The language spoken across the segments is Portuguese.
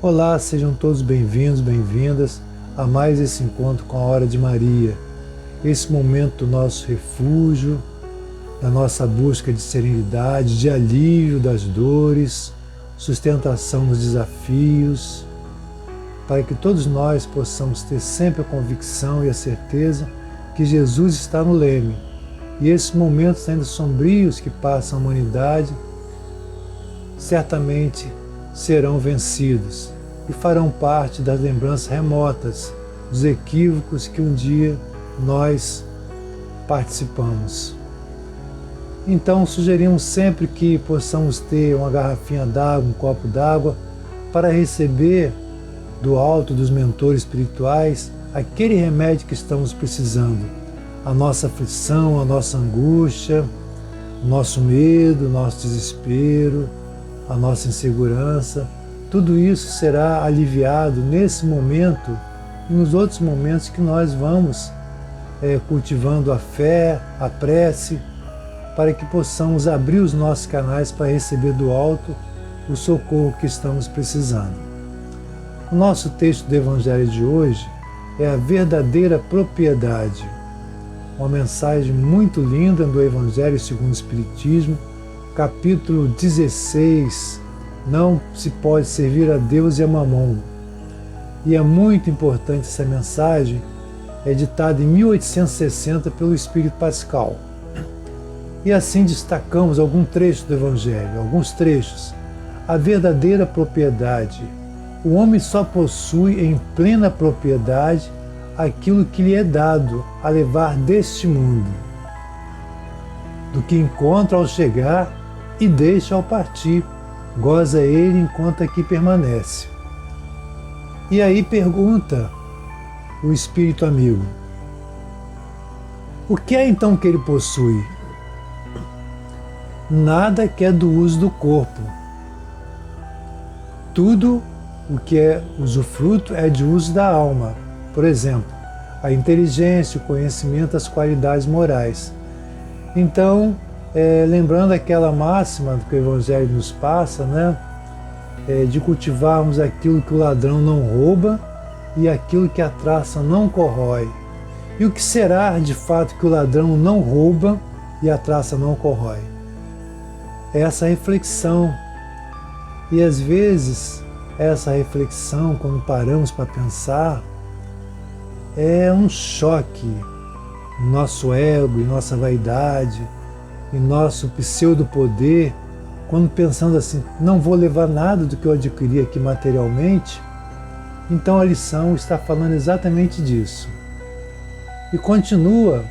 Olá, sejam todos bem-vindos, bem-vindas a mais esse encontro com a Hora de Maria. Esse momento do nosso refúgio, da nossa busca de serenidade, de alívio das dores, sustentação nos desafios, para que todos nós possamos ter sempre a convicção e a certeza que Jesus está no leme. E esses momentos ainda sombrios que passam a humanidade, certamente serão vencidos e farão parte das lembranças remotas dos equívocos que um dia nós participamos. Então sugerimos sempre que possamos ter uma garrafinha d'água, um copo d'água, para receber do alto dos mentores espirituais aquele remédio que estamos precisando. A nossa aflição, a nossa angústia, o nosso medo, o nosso desespero, a nossa insegurança, tudo isso será aliviado nesse momento e nos outros momentos que nós vamos cultivando a fé, a prece, para que possamos abrir os nossos canais para receber do alto o socorro que estamos precisando. O nosso texto do Evangelho de hoje é a verdadeira propriedade, uma mensagem muito linda do Evangelho segundo o Espiritismo, capítulo 16, não se pode servir a Deus e a Mamon. E é muito importante essa mensagem, é ditada em 1860 pelo Espírito Pascal. E assim destacamos algum trecho do Evangelho, alguns trechos. A verdadeira propriedade. O homem só possui em plena propriedade aquilo que lhe é dado a levar deste mundo, do que encontra ao chegar e deixa ao partir, goza ele enquanto aqui permanece. E aí pergunta o espírito amigo: o que é então que ele possui? Nada que é do uso do corpo. Tudo o que é usufruto é de uso da alma. Por exemplo, a inteligência, o conhecimento, as qualidades morais. Então, lembrando aquela máxima que o Evangelho nos passa, de cultivarmos aquilo que o ladrão não rouba e aquilo que a traça não corrói. E o que será de fato que o ladrão não rouba e a traça não corrói? É essa reflexão. E às vezes, essa reflexão, quando paramos para pensar, é um choque no nosso ego, em nossa vaidade, em nosso pseudo-poder, quando pensando assim, não vou levar nada do que eu adquiri aqui materialmente. Então a lição está falando exatamente disso. E continua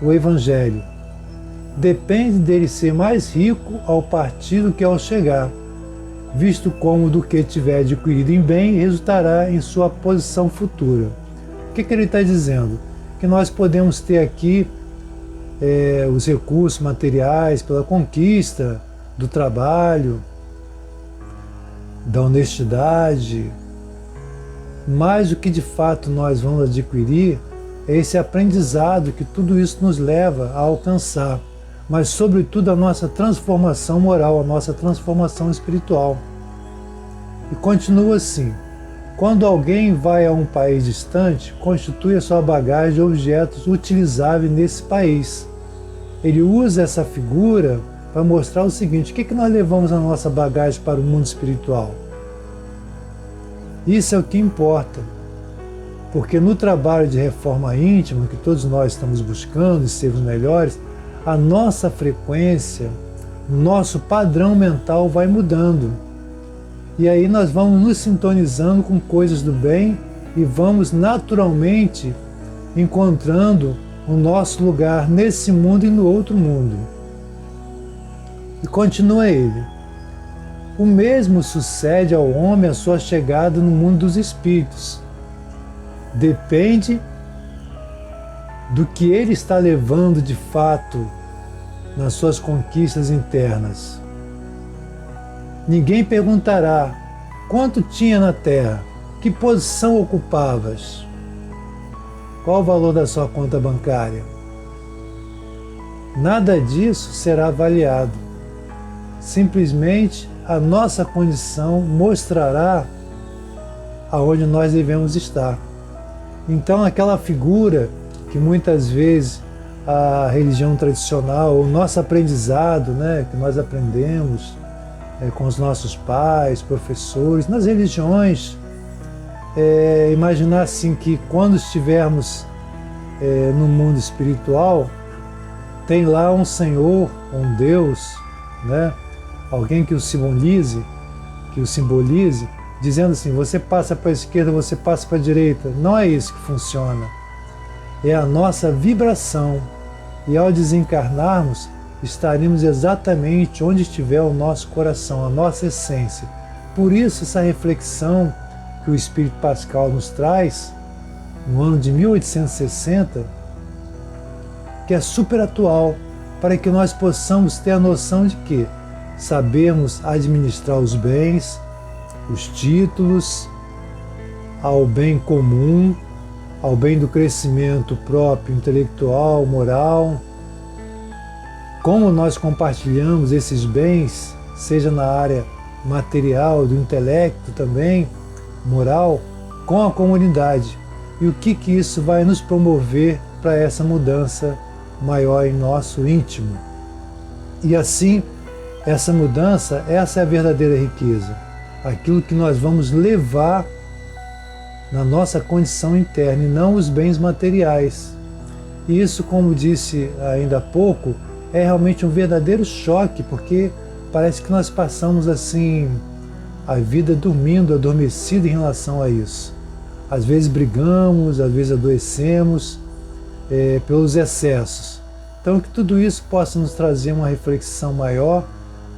o Evangelho. Depende dele ser mais rico ao partir do que ao chegar, visto como do que tiver adquirido em bem resultará em sua posição futura. O que ele está dizendo? Que nós podemos ter aqui os recursos materiais pela conquista do trabalho, da honestidade, mas o que de fato nós vamos adquirir é esse aprendizado que tudo isso nos leva a alcançar, mas sobretudo a nossa transformação moral, a nossa transformação espiritual. E continua assim: quando alguém vai a um país distante, constitui a sua bagagem de objetos utilizáveis nesse país. Ele usa essa figura para mostrar o seguinte: o que nós levamos na nossa bagagem para o mundo espiritual? Isso é o que importa, porque no trabalho de reforma íntima, que todos nós estamos buscando e sermos melhores, a nossa frequência, nosso padrão mental vai mudando. E aí nós vamos nos sintonizando com coisas do bem e vamos naturalmente encontrando o nosso lugar nesse mundo e no outro mundo. E continua ele: o mesmo sucede ao homem a sua chegada no mundo dos espíritos. Depende do que ele está levando de fato nas suas conquistas internas. Ninguém perguntará quanto tinha na terra, que posição ocupavas, qual o valor da sua conta bancária. Nada disso será avaliado. Simplesmente a nossa condição mostrará aonde nós devemos estar. Então, aquela figura que muitas vezes a religião tradicional, o nosso aprendizado, né, que nós aprendemos com os nossos pais, professores, nas religiões, imaginar assim que quando estivermos no mundo espiritual, tem lá um Senhor, um Deus, né, alguém que o simbolize, dizendo assim, você passa para a esquerda, você passa para a direita. Não é isso que funciona. É a nossa vibração. E ao desencarnarmos, estaremos exatamente onde estiver o nosso coração, a nossa essência. Por isso, essa reflexão que o Espírito Pascal nos traz, no ano de 1860, que é super atual, para que nós possamos ter a noção de que sabemos administrar os bens, os títulos, ao bem comum, ao bem do crescimento próprio, intelectual, moral. Como nós compartilhamos esses bens, seja na área material, do intelecto também, moral, com a comunidade. E o que isso vai nos promover para essa mudança maior em nosso íntimo. E assim, essa mudança, essa é a verdadeira riqueza. Aquilo que nós vamos levar na nossa condição interna e não os bens materiais. E isso, como disse ainda há pouco, é realmente um verdadeiro choque, porque parece que nós passamos assim a vida dormindo, adormecido em relação a isso. Às vezes brigamos, às vezes adoecemos pelos excessos. Então que tudo isso possa nos trazer uma reflexão maior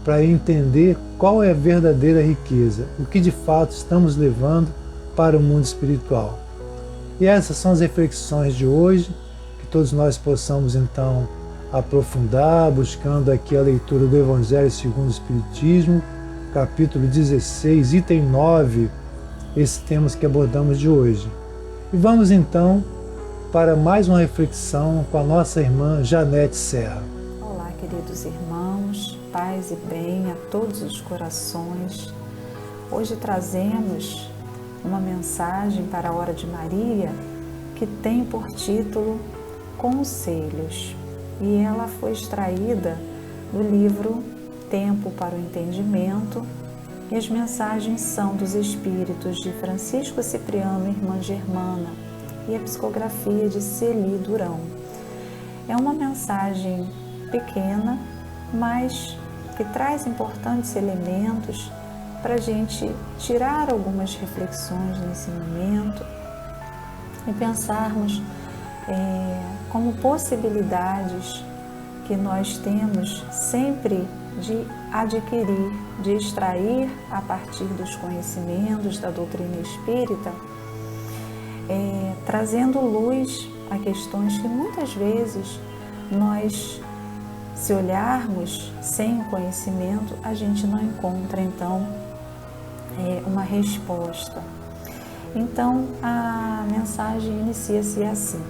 para entender qual é a verdadeira riqueza, o que de fato estamos levando para o mundo espiritual. E essas são as reflexões de hoje, que todos nós possamos então aprofundar, buscando aqui a leitura do Evangelho segundo o Espiritismo, capítulo 16, item 9, esse tema que abordamos de hoje. E vamos então para mais uma reflexão com a nossa irmã Janete Serra. Olá, queridos irmãos, paz e bem a todos os corações. Hoje trazemos uma mensagem para a Hora de Maria que tem por título Conselhos, e ela foi extraída do livro Tempo para o Entendimento, e as mensagens são dos espíritos de Francisco Cipriano e Irmã Germana e a psicografia de Celi Durão. É uma mensagem pequena, mas que traz importantes elementos para a gente tirar algumas reflexões nesse momento e pensarmos como possibilidades que nós temos sempre de adquirir, de extrair a partir dos conhecimentos da doutrina espírita, trazendo luz a questões que muitas vezes nós, se olharmos sem o conhecimento, a gente não encontra então uma resposta. Então a mensagem inicia-se assim: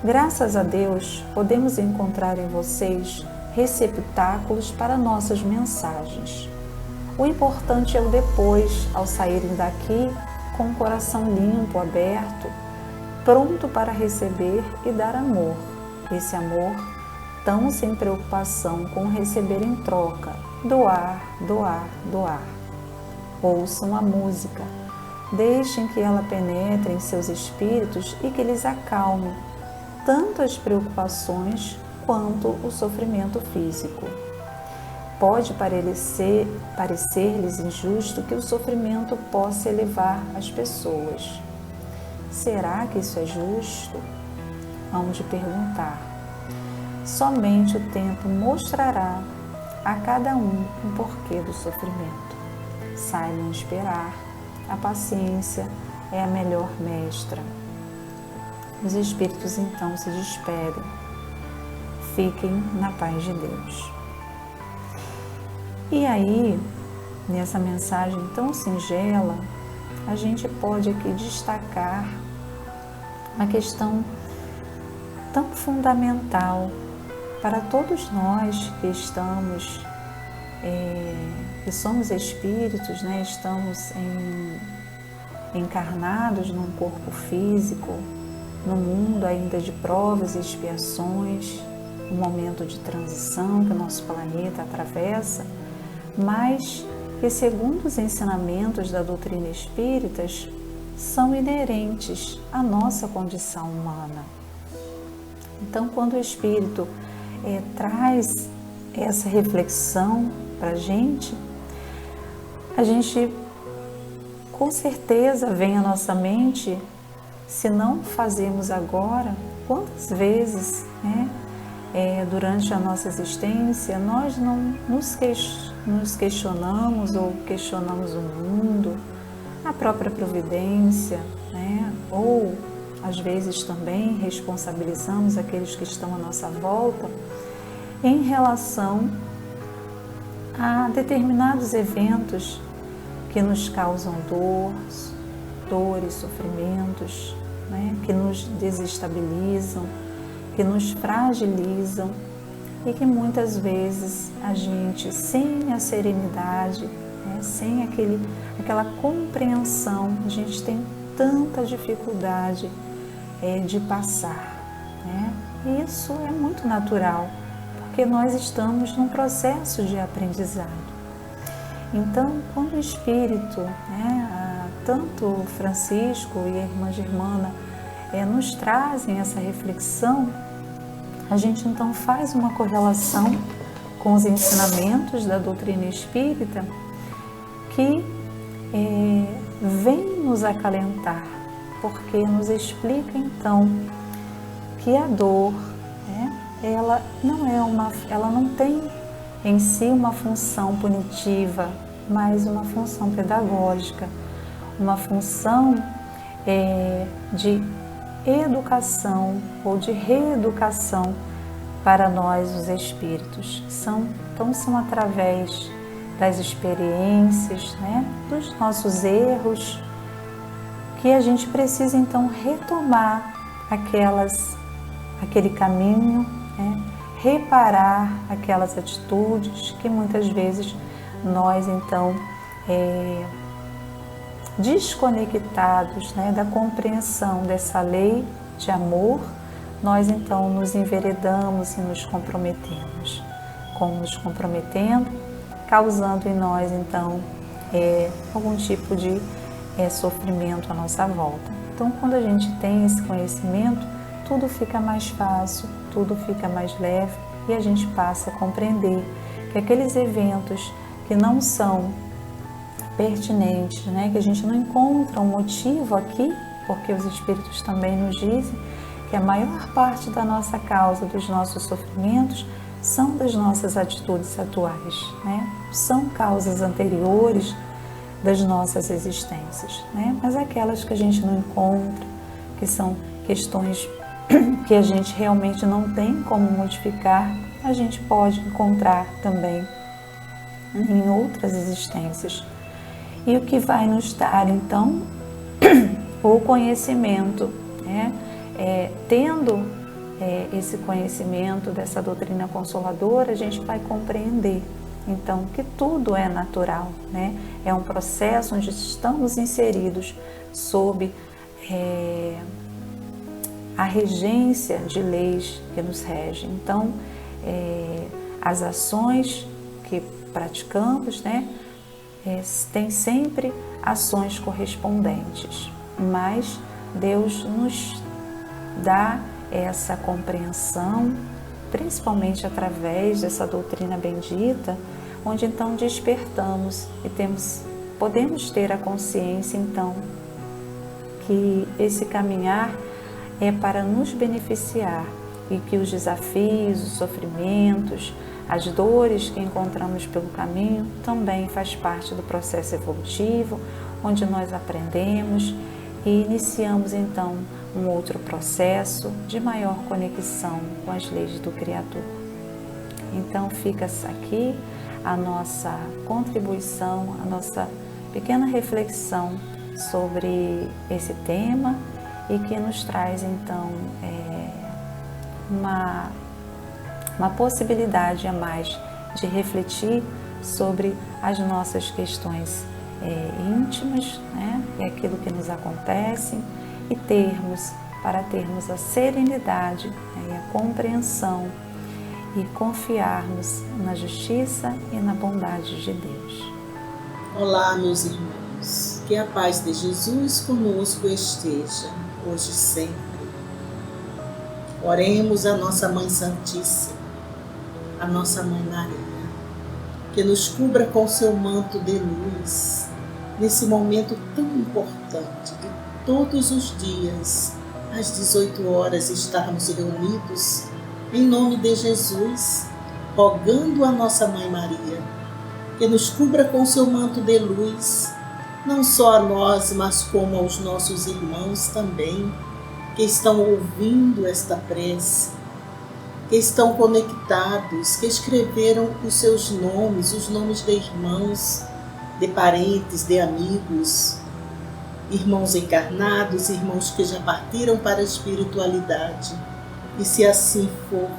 graças a Deus podemos encontrar em vocês receptáculos para nossas mensagens. O importante é o depois, ao saírem daqui com o coração limpo, aberto, pronto para receber e dar amor. Esse amor tão sem preocupação com receber em troca, doar, doar, doar. Ouçam a música, deixem que ela penetre em seus espíritos e que lhes acalme tanto as preocupações quanto o sofrimento físico. Pode parecer-lhes injusto que o sofrimento possa elevar as pessoas. Será que isso é justo? Hão de perguntar. Somente o tempo mostrará a cada um o porquê do sofrimento. Saibam esperar. A paciência é a melhor mestra. Os espíritos então se despedem. Fiquem na paz de Deus. E aí, nessa mensagem tão singela, a gente pode aqui destacar uma questão tão fundamental para todos nós que estamos que somos espíritos, né? Estamos encarnados num corpo físico, no mundo ainda de provas e expiações, um momento de transição que o nosso planeta atravessa, mas que, segundo os ensinamentos da doutrina espírita, são inerentes à nossa condição humana. Então, quando o Espírito traz essa reflexão para a gente com certeza vem à nossa mente, se não fazemos agora, quantas vezes, né, durante a nossa existência, nós não nos questionamos ou questionamos o mundo, a própria providência, né, ou às vezes também responsabilizamos aqueles que estão à nossa volta em relação a determinados eventos que nos causam dores, sofrimentos, né? Que nos desestabilizam, que nos fragilizam e que muitas vezes a gente, sem a serenidade, né? Sem aquela compreensão, a gente tem tanta dificuldade de passar, né? E isso é muito natural, porque nós estamos num processo de aprendizado. Então, quando o Espírito, né, tanto Francisco e a irmã Germana nos trazem essa reflexão, a gente então faz uma correlação com os ensinamentos da doutrina espírita que vem nos acalentar, porque nos explica então que a dor, né, ela não tem em si uma função punitiva, mas uma função pedagógica, uma função de educação ou de reeducação para nós, os espíritos. Então são através das experiências, né, dos nossos erros, que a gente precisa então retomar aquele caminho, né, reparar aquelas atitudes que muitas vezes nós então desconectados, né, da compreensão dessa lei de amor, nós então nos enveredamos e nos comprometemos. Como nos comprometendo, causando em nós então algum tipo de sofrimento à nossa volta. Então, quando a gente tem esse conhecimento, tudo fica mais fácil, tudo fica mais leve e a gente passa a compreender que aqueles eventos que não são pertinentes, né, que a gente não encontra um motivo aqui, porque os espíritos também nos dizem que a maior parte da nossa causa, dos nossos sofrimentos, são das nossas atitudes atuais, né? São causas anteriores das nossas existências, né? Mas aquelas que a gente não encontra, que são questões que a gente realmente não tem como modificar, a gente pode encontrar também em outras existências. E o que vai nos dar, então, o conhecimento, né? Tendo esse conhecimento dessa doutrina consoladora, a gente vai compreender, então, que tudo é natural, né? É um processo onde estamos inseridos sob a regência de leis que nos regem. Então, as ações que praticamos, né, tem sempre ações correspondentes, mas Deus nos dá essa compreensão, principalmente através dessa doutrina bendita, onde então despertamos e podemos ter a consciência então que esse caminhar é para nos beneficiar e que os desafios, os sofrimentos, as dores que encontramos pelo caminho também faz parte do processo evolutivo, onde nós aprendemos e iniciamos então um outro processo de maior conexão com as leis do Criador. Então fica aqui a nossa contribuição, a nossa pequena reflexão sobre esse tema e que nos traz então uma possibilidade a mais de refletir sobre as nossas questões íntimas, né? E aquilo que nos acontece, e para termos a serenidade, né? E a compreensão e confiarmos na justiça e na bondade de Deus. Olá, meus irmãos, que a paz de Jesus conosco esteja, hoje e sempre. Oremos a nossa Mãe Santíssima, a nossa Mãe Maria, que nos cubra com seu manto de luz, nesse momento tão importante de todos os dias, às 18 horas, estarmos reunidos em nome de Jesus, rogando a nossa Mãe Maria, que nos cubra com seu manto de luz, não só a nós, mas como aos nossos irmãos também, que estão ouvindo esta prece, que estão conectados, que escreveram os seus nomes, os nomes de irmãos, de parentes, de amigos, irmãos encarnados, irmãos que já partiram para a espiritualidade. E se assim for,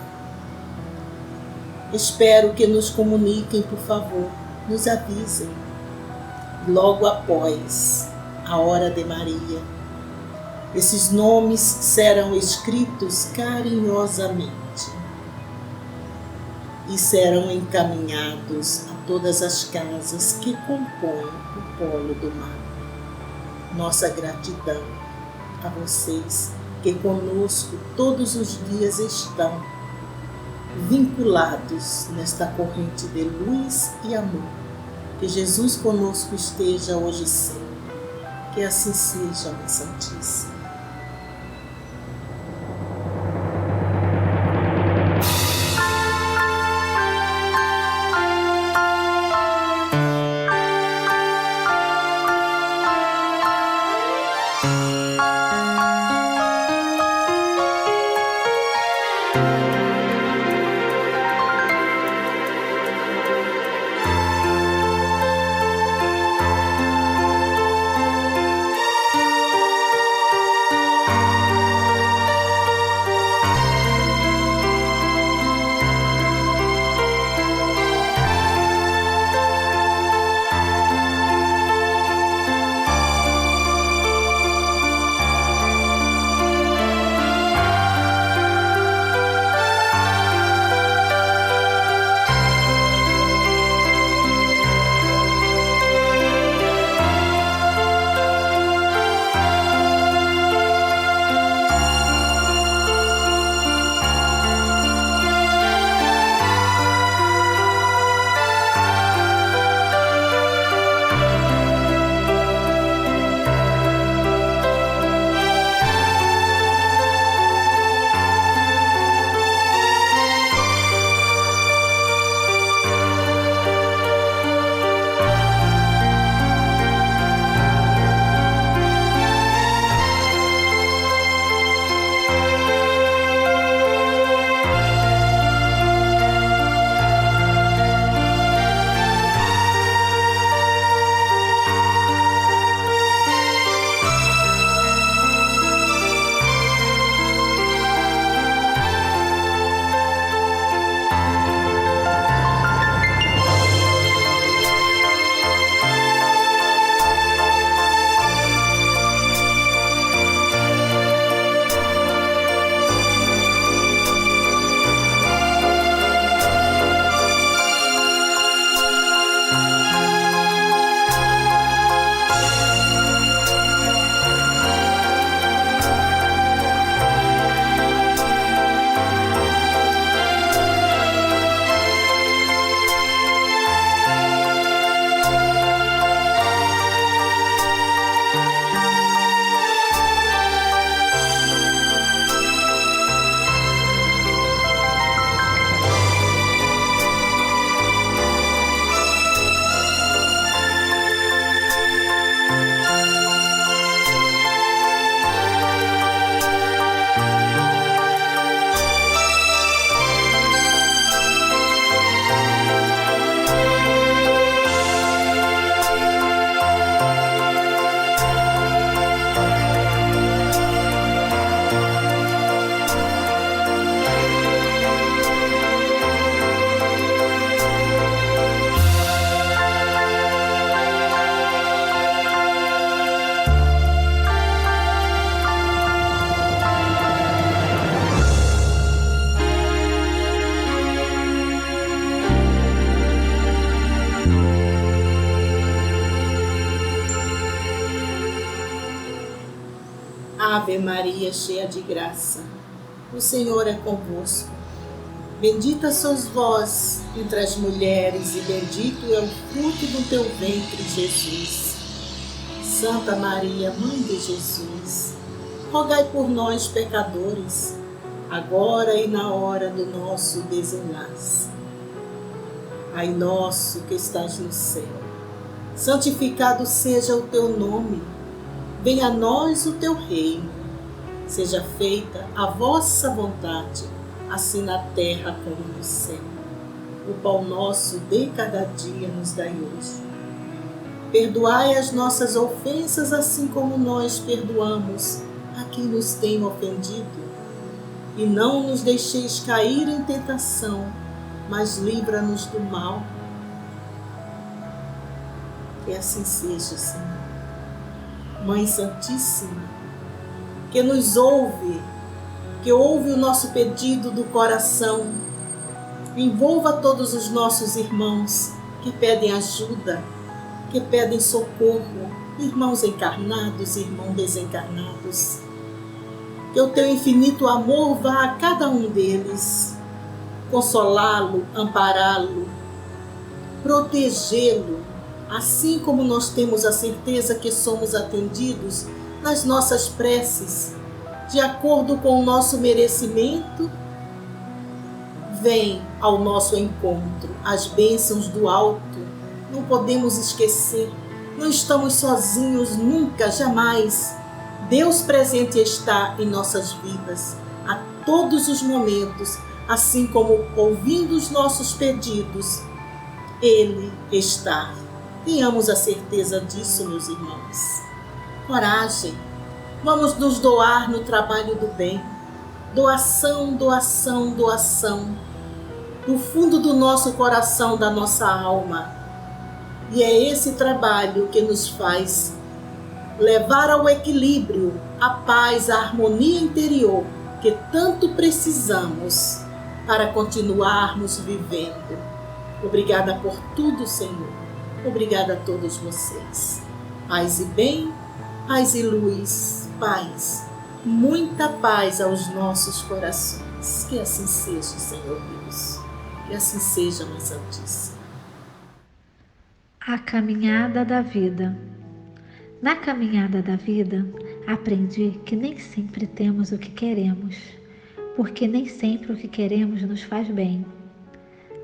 espero que nos comuniquem, por favor, nos avisem, logo após a hora de Maria. Esses nomes serão escritos carinhosamente e serão encaminhados a todas as casas que compõem o polo do mar. Nossa gratidão a vocês que conosco todos os dias estão vinculados nesta corrente de luz e amor. Que Jesus conosco esteja hoje e sempre. Que assim seja, Mãe Santíssima. Ave Maria, cheia de graça, o Senhor é convosco. Bendita sois vós entre as mulheres, e bendito é o fruto do teu ventre, Jesus. Santa Maria, Mãe de Jesus, rogai por nós, pecadores, agora e na hora do nosso desenlace. Pai nosso que estás no céu, santificado seja o teu nome. Venha a nós o teu reino. Seja feita a vossa vontade, assim na terra como no céu. O pão nosso de cada dia nos dai hoje. Perdoai as nossas ofensas, assim como nós perdoamos a quem nos tem ofendido. E não nos deixeis cair em tentação, mas livra-nos do mal. Que assim seja, Senhor. Mãe Santíssima, que nos ouve, que ouve o nosso pedido do coração, envolva todos os nossos irmãos que pedem ajuda, que pedem socorro, irmãos encarnados, irmãos desencarnados. Que o teu infinito amor vá a cada um deles, consolá-lo, ampará-lo, protegê-lo, assim como nós temos a certeza que somos atendidos nas nossas preces, de acordo com o nosso merecimento. Vem ao nosso encontro as bênçãos do alto. Não podemos esquecer, não estamos sozinhos nunca, jamais. Deus presente está em nossas vidas a todos os momentos, assim como ouvindo os nossos pedidos, Ele está. Tenhamos a certeza disso, meus irmãos. Coragem, vamos nos doar no trabalho do bem. Doação, doação, doação, do fundo do nosso coração, da nossa alma. E é esse trabalho que nos faz levar ao equilíbrio, a paz, a harmonia interior que tanto precisamos para continuarmos vivendo. Obrigada por tudo, Senhor. Obrigada a todos vocês. Paz e bem, paz e luz, paz. Muita paz aos nossos corações. Que assim seja, Senhor Deus. Que assim seja, Mãe Santíssima. A caminhada da vida. Na caminhada da vida, aprendi que nem sempre temos o que queremos, porque nem sempre o que queremos nos faz bem.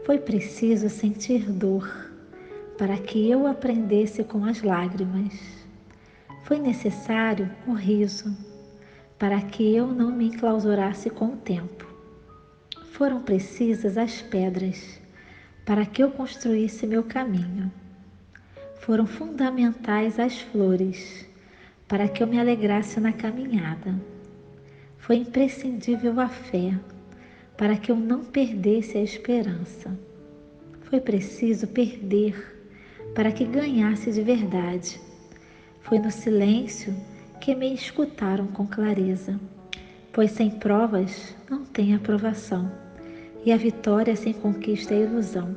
Foi preciso sentir dor para que eu aprendesse com as lágrimas. Foi necessário o riso para que eu não me enclausurasse com o tempo. Foram precisas as pedras para que eu construísse meu caminho. Foram fundamentais as flores para que eu me alegrasse na caminhada. Foi imprescindível a fé para que eu não perdesse a esperança. Foi preciso perder para que ganhasse de verdade. Foi no silêncio que me escutaram com clareza, pois sem provas não tem aprovação, e a vitória sem conquista é ilusão,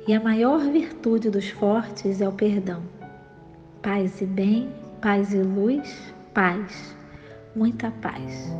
e a maior virtude dos fortes é o perdão. Paz e bem, paz e luz, paz, muita paz.